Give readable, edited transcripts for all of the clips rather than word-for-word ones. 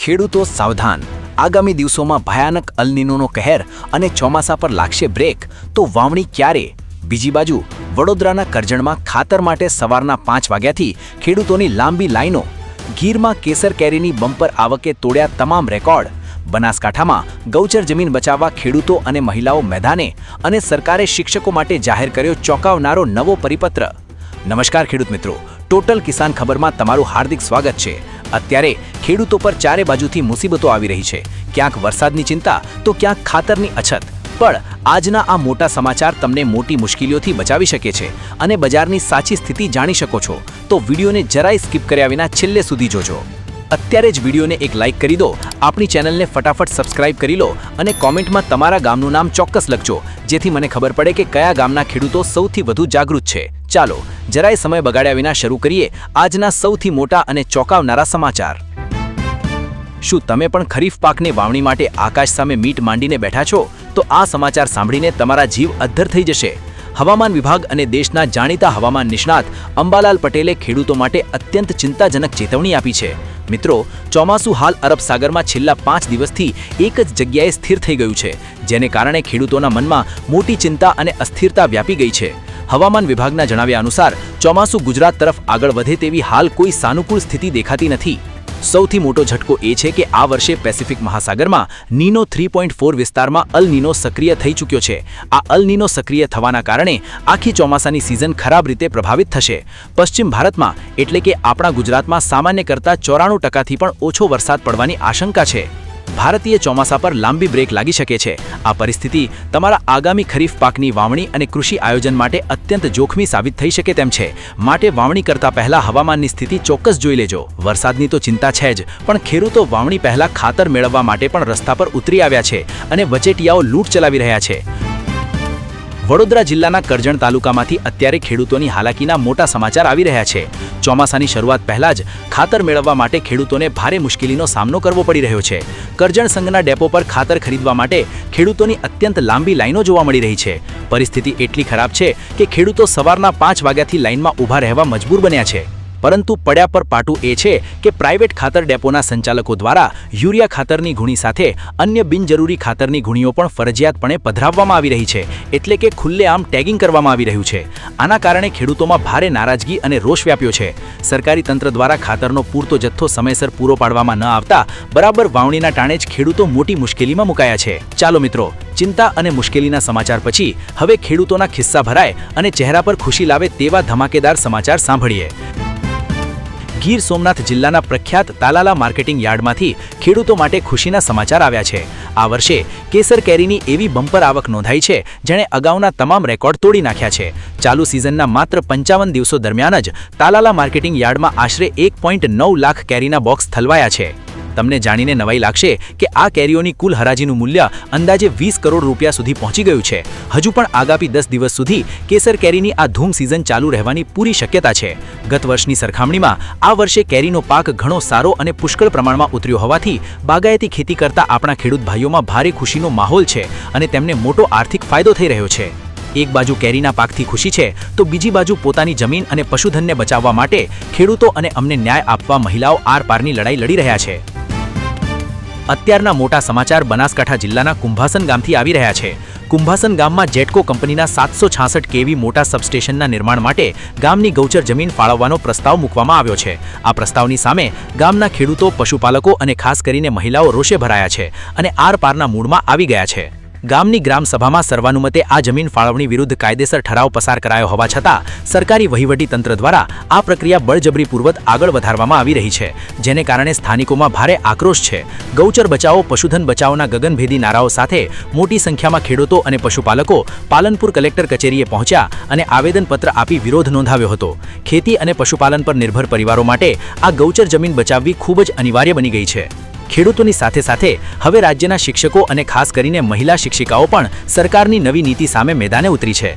ખેડૂતો સાવધાન, આગામી દિવસોમાં ભયાનક અલ નીનોનો કહેર અને ચોમાસા પર લાગશે બ્રેક, તો વાવણી ક્યારે? બીજી બાજુ વડોદરાના કરજણમાં ખાતર માટે સવારના 5 વાગ્યાથી ખેડૂતોની લાંબી લાઈનો. ગીરમાં કેસર કેરીની બમ્પર આવકે તોડ્યા તમામ રેકોર્ડ. બનાસકાંઠામાં ગૌચર જમીન બચાવવા ખેડૂતો અને મહિલાઓ મેદાને, અને સરકારે શિક્ષકો માટે જાહેર કર્યો ચોંકાવનારો નવો પરિપત્ર. નમસ્કાર ખેડૂત મિત્રો, ટોટલ કિસાન ખબરમાં તમારું હાર્દિક સ્વાગત છે. અત્યારે ખેડૂતો પર ચારે બાજુથી મુસીબતો આવી રહી છે. ક્યાંક વરસાદની ચિંતા તો ક્યાંક ખાતરની અછત. પણ આજના આ મોટા સમાચાર તમને મોટી મુશ્કેલીઓથી બચાવી શકે છે અને બજારની સાચી સ્થિતિ જાણી શકો છો. તો વિડીયોને જરાય સ્કીપ કર્યા વિના છેલ્લે સુધી જોજો. અત્યારે જ વિડીયોને એક લાઇક કરી દો, આપણી ચેનલને ફટાફટ સબસ્ક્રાઇબ કરી લો અને કોમેન્ટમાં તમારા ગામનું નામ ચોક્કસ લખજો, જેથી મને ખબર પડે કે કયા ગામના ખેડૂતો સૌથી વધુ જાગૃત છે. ચાલો જરાય સમય બગાડ્યા વિના શરૂ કરીએ આજના સૌથી મોટા અને ચોંકાવનારા સમાચાર. શું તમે પણ ખરીફ પાકની વાવણી માટે આકાશ સામે મીટ માંડીને બેઠા છો? તો આ સમાચાર સાંભળીને તમારા જીવ અદ્ધર થઈ જશે. હવામાન વિભાગ અને દેશના જાણીતા હવામાન નિષ્ણાત અંબાલાલ પટેલે ખેડૂતો માટે અત્યંત ચિંતાજનક ચેતવણી આપી છે. મિત્રો, ચોમાસું હાલ અરબ સાગરમાં છેલ્લા 5 દિવસથી એક જ જગ્યાએ સ્થિર થઈ ગયું છે, જેને કારણે ખેડૂતોના મનમાં મોટી ચિંતા અને અસ્થિરતા વ્યાપી ગઈ છે. હવામાન વિભાગના જણાવ્યા અનુસાર ચોમાસું ગુજરાત તરફ આગળ વધે તેવી હાલ કોઈ સાનુકૂળ સ્થિતિ દેખાતી નથી. સૌથી મોટો ઝટકો એ છે કે આ વર્ષે પેસિફિક મહાસાગરમાં નીનો 3.4 વિસ્તારમાં અલ નીનો સક્રિય થઈ ચૂક્યો છે. આ અલ નીનો સક્રિય થવાના કારણે આખી ચોમાસાની સિઝન ખરાબ રીતે પ્રભાવિત થશે. પશ્ચિમ ભારતમાં એટલે કે આપણા ગુજરાતમાં સામાન્ય કરતાં 94% પણ ઓછો વરસાદ પડવાની આશંકા છે. ભારતીય ચોમાસા પર લાંબી બ્રેક લાગી શકે છે. આ પરિસ્થિતિ તમારા આગામી ખરીફ પાકની વાવણી અને કૃષિ આયોજન માટે અત્યંત જોખમી સાબિત થઈ શકે તેમ છે. માટે વાવણી કરતા પહેલા હવામાનની સ્થિતિ ચોક્કસ જોઈ લેજો. વરસાદની તો ચિંતા છે જ, પણ ખેડૂતો વાવણી પહેલા ખાતર મેળવવા માટે પણ રસ્તા પર ઉતરી આવ્યા છે અને વચેટિયાઓ લૂંટ ચલાવી રહ્યા છે. વડોદરા જિલ્લાના કરજણ તાલુકામાંથી અત્યારે ખેડૂતોની હાલાકીના મોટા સમાચાર આવી રહ્યા છે. ચોમાસાની શરૂઆત પહેલા જ ખાતર મેળવવા માટે ખેડૂતોને ભારે મુશ્કેલીનો સામનો કરવો પડી રહ્યો છે. કરજણ સંઘના ડેપો પર ખાતર ખરીદવા માટે ખેડૂતોની અત્યંત લાંબી લાઈનો જોવા મળી રહી છે. પરિસ્થિતિ એટલી ખરાબ છે કે ખેડૂતો સવારના 5 વાગ્યાથી લાઈનમાં ઊભા રહેવા મજબૂર બન્યા છે. પરંતુ પડ્યા પર પાટું એ છે કે પ્રાઇવેટ ખાતર ડેપોના સંચાલકો દ્વારા યુરિયા ખાતરની ગુણી સાથે અન્ય બિનજરૂરી ખાતરની ગુણીઓ પણ ફરજિયાતપણે પધરાવવામાં આવી રહી છે, એટલે કે ખુલ્લેઆમ ટેગિંગ કરવામાં આવી રહ્યું છે. આના કારણે ખેડૂતોમાં ભારે નારાજગી અને રોષ વ્યાપ્યો છે. સરકારી તંત્ર દ્વારા ખાતરનો પૂરતો જથ્થો સમયસર પૂરો પાડવામાં ન આવતા બરાબર વાવણીના ટાણે જ ખેડૂતો મોટી મુશ્કેલીમાં મુકાયા છે. ચાલો મિત્રો, ચિંતા અને મુશ્કેલીના સમાચાર પછી હવે ખેડૂતોના ખિસ્સા ભરાય અને ચહેરા પર ખુશી લાવે તેવા ધમાકેદાર સમાચાર સાંભળીએ. ગીર સોમનાથ જિલ્લાના પ્રખ્યાત તાલાલા માર્કેટિંગ યાર્ડમાંથી ખેડૂતો માટે ખુશીના સમાચાર આવ્યા છે. આ વર્ષે કેસર કેરીની એવી બમ્પર આવક નોંધાઈ છે જેણે અગાઉના તમામ રેકોર્ડ તોડી નાખ્યા છે. ચાલુ સિઝનના માત્ર 55 દિવસો દરમિયાન જ તાલાલા માર્કેટિંગ યાર્ડમાં આશરે 1.9 લાખ કેરીના બોક્સ થલવાયા છે. તમને જાણીને નવાઈ લાગશે કે આ કેરીઓની કુલ હરાજીનું મૂલ્ય અંદાજે 20 કરોડ રૂપિયા સુધી પહોંચી ગયું છે. હજુ પણ આગામી 10 દિવસ સુધી કેસર કેરીની આ ધૂમ સિઝન ચાલુ રહેવાની પૂરી શક્યતા છે. ગત વર્ષની સરખામણીમાં આ વર્ષે કેરીનો પાક ઘણો સારો અને પુષ્કળ પ્રમાણમાં ઉતર્યો હોવાથી બાગાયતી ખેતી કરતા આપણા ખેડૂત ભાઈઓમાં ભારે ખુશીનો માહોલ છે અને તેમને મોટો આર્થિક ફાયદો થઈ રહ્યો છે. એક બાજુ કેરીના પાકથી ખુશી છે, તો બીજી બાજુ પોતાની જમીન અને પશુધનને બચાવવા માટે ખેડૂતો અને અમને ન્યાય આપવા મહિલાઓ આરપારની લડાઈ લડી રહ્યા છે. અત્યારના મોટા સમાચાર બનાસકાંઠા જિલ્લાના કુંભાસન ગામથી આવી રહ્યા છે. કુંભાસન ગામમાં જેટકો કંપનીના 766 કેવી મોટા સબસ્ટેશનના નિર્માણ માટે ગામની ગૌચર જમીન ફાળવવાનો પ્રસ્તાવ મૂકવામાં આવ્યો છે. આ પ્રસ્તાવની સામે ગામના ખેડૂતો, પશુપાલકો અને ખાસ કરીને મહિલાઓ રોષે ભરાયા છે અને આરપારના મૂડમાં આવી ગયા છે. ગામની ગ્રામસભામાં સર્વાનુમતે આ જમીન ફાળવણી વિરુદ્ધ કાયદેસર ઠરાવ પસાર કરાયો હોવા છતાં સરકારી વહીવટી તંત્ર દ્વારા આ પ્રક્રિયા બળજબરીપૂર્વક આગળ વધારવામાં આવી રહી છે, જેને કારણે સ્થાનિકોમાં ભારે આક્રોશ છે. ગૌચર બચાવો, પશુધન બચાવોના ગગનભેદી નારાઓ સાથે મોટી સંખ્યામાં ખેડૂતો અને પશુપાલકો પાલનપુર કલેક્ટર કચેરીએ પહોંચ્યા અને આવેદનપત્ર આપી વિરોધ નોંધાવ્યો હતો. ખેતી અને પશુપાલન પર નિર્ભર પરિવારો માટે આ ગૌચર જમીન બચાવવી ખૂબ જ અનિવાર્ય બની ગઈ છે. ખેડૂતોની સાથે સાથે હવે રાજ્યના શિક્ષકો અને ખાસ કરીને મહિલા શિક્ષિકાઓ પણ સરકારની નવી નીતિ સામે મેદાને ઉતરી છે.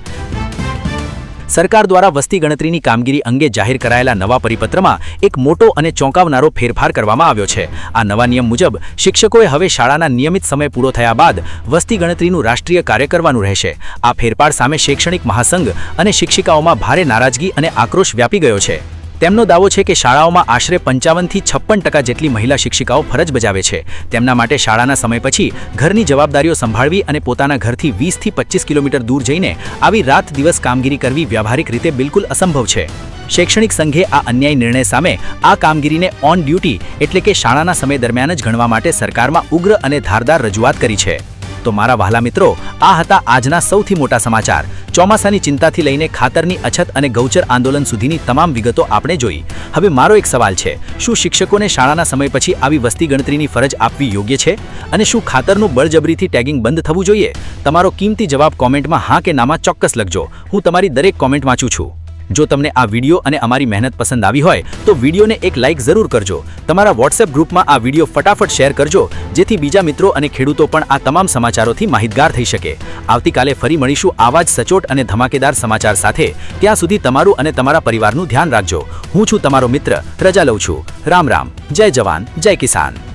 સરકાર દ્વારા વસ્તી ગણતરીની કામગીરી અંગે જાહેર કરાયેલા નવા પરિપત્રમાં એક મોટો અને ચોંકાવનારો ફેરફાર કરવામાં આવ્યો છે. આ નવા નિયમ મુજબ શિક્ષકોએ હવે શાળાના નિયમિત સમય પૂરો થયા બાદ વસ્તી ગણતરીનું રાષ્ટ્રીય કાર્ય કરવાનું રહેશે. આ ફેરફાર સામે શૈક્ષણિક મહાસંઘ અને શિક્ષિકાઓમાં ભારે નારાજગી અને આક્રોશ વ્યાપી ગયો છે. તેમનો દાવો છે કે શાળાઓમાં આશરે 55થી 56% જેટલી મહિલા શિક્ષિકાઓ ફરજ બજાવે છે. તેમના માટે શાળાના સમય પછી ઘરની જવાબદારીઓ સંભાળવી અને પોતાના ઘરથી 20થી 25 કિલોમીટર દૂર જઈને આવી રાત દિવસ કામગીરી કરવી વ્યવહારિક રીતે બિલકુલ અસંભવ છે. શૈક્ષણિક સંઘે આ અન્યાયી નિર્ણય સામે આ કામગીરીને ઓન ડ્યુટી એટલે કે શાળાના સમય દરમિયાન જ ગણવા માટે સરકારમાં ઉગ્ર અને ધારદાર રજૂઆત કરી છે. તો મારા વહાલા મિત્રો, આ હતા આજના સૌથી મોટા સમાચાર. ચોમાસાની ચિંતાથી લઈને ખાતરની અછત અને ગૌચર આંદોલન સુધીની તમામ વિગતો આપણે જોઈ. હવે મારો એક સવાલ છે, શું શિક્ષકોને શાળાના સમય પછી આવી વસ્તી ગણતરીની ફરજ આપવી યોગ્ય છે? અને શું ખાતરનું બળજબરીથી ટેગિંગ બંધ થવું જોઈએ? તમારો કિંમતી જવાબ કોમેન્ટમાં હા કે નામાં ચોક્કસ લખજો. હું તમારી દરેક કોમેન્ટ વાંચું છું. જો તમને આ વિડીયો અને અમારી મહેનત પસંદ આવી હોય તો વિડીયોને એક લાઇક જરૂર કરજો. તમારા વોટ્સએપ ગ્રુપમાં આ વિડીયો ફટાફટ શેર કરજો, જેથી બીજા મિત્રો અને ખેડૂતો પણ આ તમામ સમાચારોથી માહિતગાર થઈ શકે. આવતીકાલે ફરી મળીશું આવા જ સચોટ અને ધમાકેદાર સમાચાર સાથે. ત્યાં સુધી તમારું અને તમારા પરિવારનું ધ્યાન રાખજો. હું છું તમારો મિત્ર, રજા લઉં છું. રામ રામ. જય જવાન, જય કિસાન.